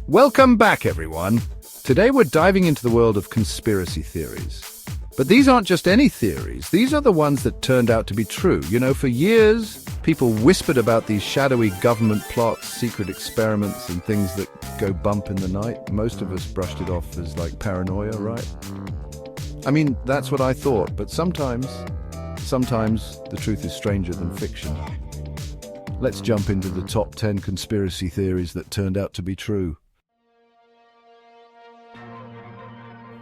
Welcome back, everyone. Today we're diving into the world of conspiracy theories. But these aren't just any theories. These are the ones that turned out to be true. You know, for years, people whispered about these shadowy government plots, secret experiments, and things that go bump in the night. Most of us brushed it off as like paranoia, right? I mean, that's what I thought, but sometimes the truth is stranger than fiction. Let's jump into the top 10 conspiracy theories that turned out to be true.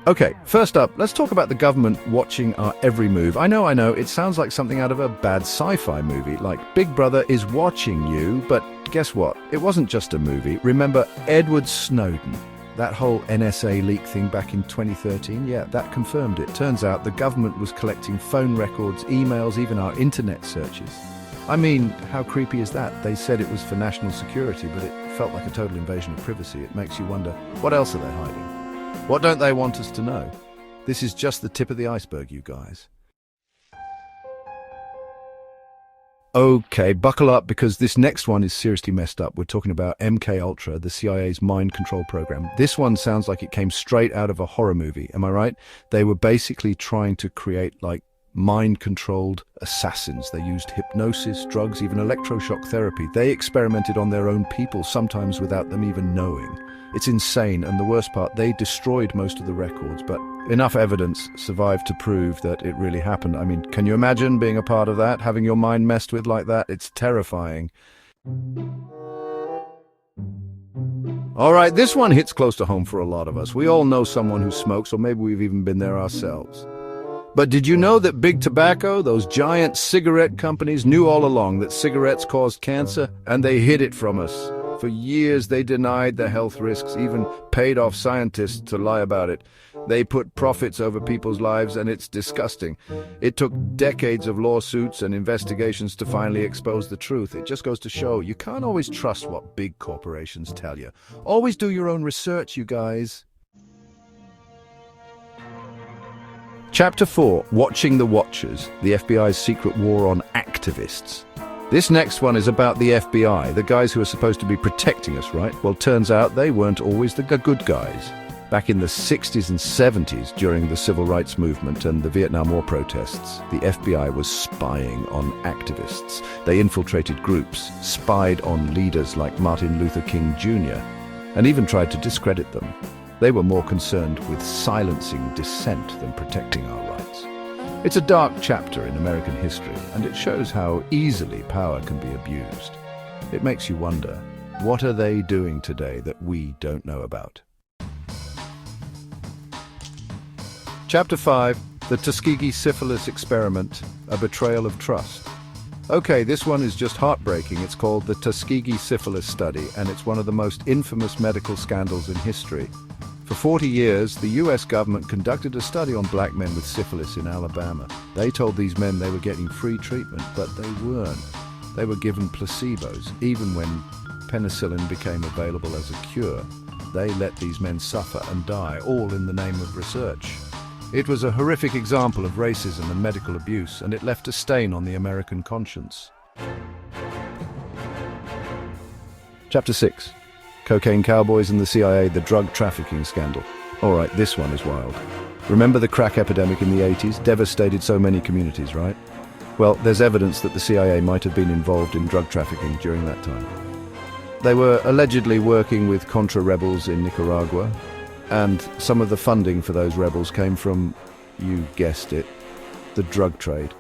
Okay, first up, let's talk about the government watching our every move. I know, it sounds like something out of a bad sci-fi movie, like Big Brother is watching you, but guess what? It wasn't just a movie. Remember Edward Snowden? That whole NSA leak thing back in 2013? Yeah, that confirmed it. Turns out the government was collecting phone records, emails, even our internet searches. I mean, how creepy is that? They said it was for national security, but it felt like a total invasion of privacy. It makes you wonder, what else are they hiding? What don't they want us to know? This is just the tip of the iceberg, you guys. Okay, buckle up because this next one is seriously messed up. We're talking about MKUltra, the CIA's mind control program. This one sounds like it came straight out of a horror movie, am I right? They were basically trying to create mind-controlled assassins. They used hypnosis, drugs, even electroshock therapy. They experimented on their own people, sometimes without them even knowing. It's insane, and the worst part, they destroyed most of the records, but enough evidence survived to prove that it really happened. I mean, can you imagine being a part of that, having your mind messed with like that? It's terrifying. All right, this one hits close to home for a lot of us. We all know someone who smokes, or maybe we've even been there ourselves. But did you know that big tobacco, those giant cigarette companies, knew all along that cigarettes caused cancer, and they hid it from us? For years, they denied the health risks, even paid off scientists to lie about it. They put profits over people's lives, and it's disgusting. It took decades of lawsuits and investigations to finally expose the truth. It just goes to show you can't always trust what big corporations tell you. Always do your own research, you guys. Chapter 4, Watching the Watchers, the FBI's secret war on activists. This next one is about the FBI, the guys who are supposed to be protecting us, right? Well, turns out they weren't always the good guys. Back in the 60s and 70s, during the Civil Rights Movement and the Vietnam War protests, the FBI was spying on activists. They infiltrated groups, spied on leaders like Martin Luther King Jr., and even tried to discredit them. They were more concerned with silencing dissent than protecting our rights. It's a dark chapter in American history, and it shows how easily power can be abused. It makes you wonder, what are they doing today that we don't know about? Chapter 5, The Tuskegee Syphilis Experiment, A Betrayal of Trust. Okay, this one is just heartbreaking. It's called the Tuskegee Syphilis Study, and it's one of the most infamous medical scandals in history. For 40 years, the US government conducted a study on black men with syphilis in Alabama. They told these men they were getting free treatment, but they weren't. They were given placebos. Even when penicillin became available as a cure, they let these men suffer and die, all in the name of research. It was a horrific example of racism and medical abuse, and it left a stain on the American conscience. Chapter 6. Cocaine Cowboys and the CIA, the drug trafficking scandal. All right, this one is wild. Remember the crack epidemic in the 80s? Devastated so many communities, right? Well, there's evidence that the CIA might have been involved in drug trafficking during that time. They were allegedly working with Contra rebels in Nicaragua, and some of the funding for those rebels came from, you guessed it, the drug trade.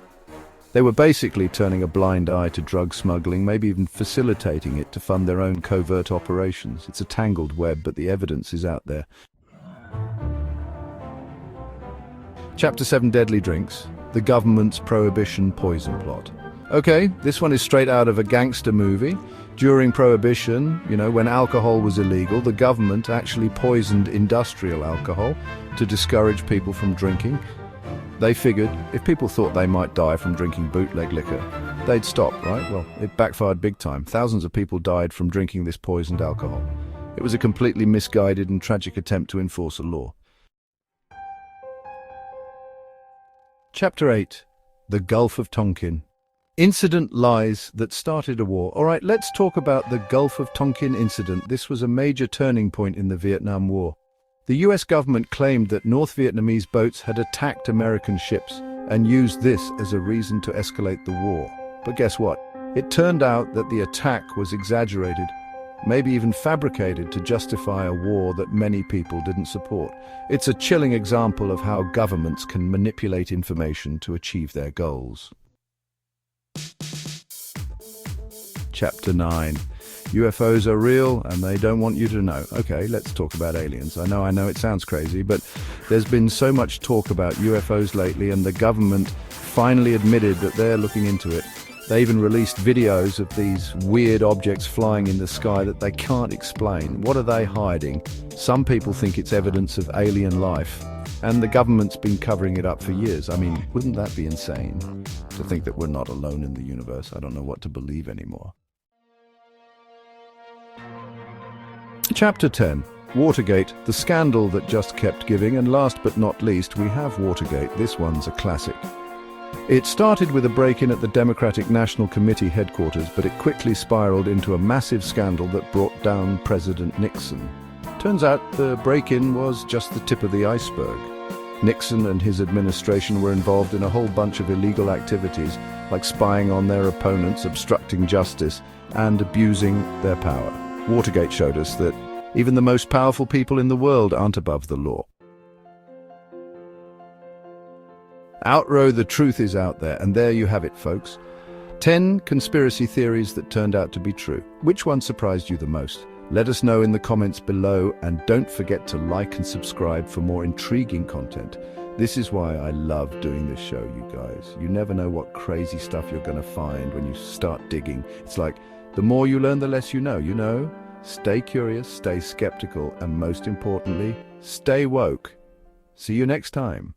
They were basically turning a blind eye to drug smuggling, maybe even facilitating it to fund their own covert operations. It's a tangled web, but the evidence is out there. Chapter 7, Deadly Drinks, the government's Prohibition poison plot. Okay, this one is straight out of a gangster movie. During Prohibition, when alcohol was illegal, the government actually poisoned industrial alcohol to discourage people from drinking. They figured if people thought they might die from drinking bootleg liquor, they'd stop, right? Well, it backfired big time. Thousands of people died from drinking this poisoned alcohol. It was a completely misguided and tragic attempt to enforce a law. Chapter 8, The Gulf of Tonkin. Incident lies that started a war. All right, let's talk about the Gulf of Tonkin incident. This was a major turning point in the Vietnam War. The US government claimed that North Vietnamese boats had attacked American ships and used this as a reason to escalate the war. But guess what? It turned out that the attack was exaggerated, maybe even fabricated to justify a war that many people didn't support. It's a chilling example of how governments can manipulate information to achieve their goals. Chapter 9. UFOs are real and they don't want you to know. Okay, let's talk about aliens. I know it sounds crazy, but there's been so much talk about UFOs lately, and the government finally admitted that they're looking into it. They even released videos of these weird objects flying in the sky that they can't explain. What are they hiding? Some people think it's evidence of alien life, and the government's been covering it up for years. I mean, wouldn't that be insane? To think that we're not alone in the universe. I don't know what to believe anymore. Chapter 10. Watergate, the scandal that just kept giving, and last but not least, we have Watergate. This one's a classic. It started with a break-in at the Democratic National Committee headquarters, but it quickly spiraled into a massive scandal that brought down President Nixon. Turns out the break-in was just the tip of the iceberg. Nixon and his administration were involved in a whole bunch of illegal activities, like spying on their opponents, obstructing justice, and abusing their power. Watergate showed us that even the most powerful people in the world aren't above the law. Outrow, the truth is out there, and there you have it, folks. 10 conspiracy theories that turned out to be true. Which one surprised you the most? Let us know in the comments below, and don't forget to like and subscribe for more intriguing content. This is why I love doing this show, you guys. You never know what crazy stuff you're going to find when you start digging. It's like, the more you learn, the less you know. Stay curious, stay skeptical, and most importantly, stay woke. See you next time.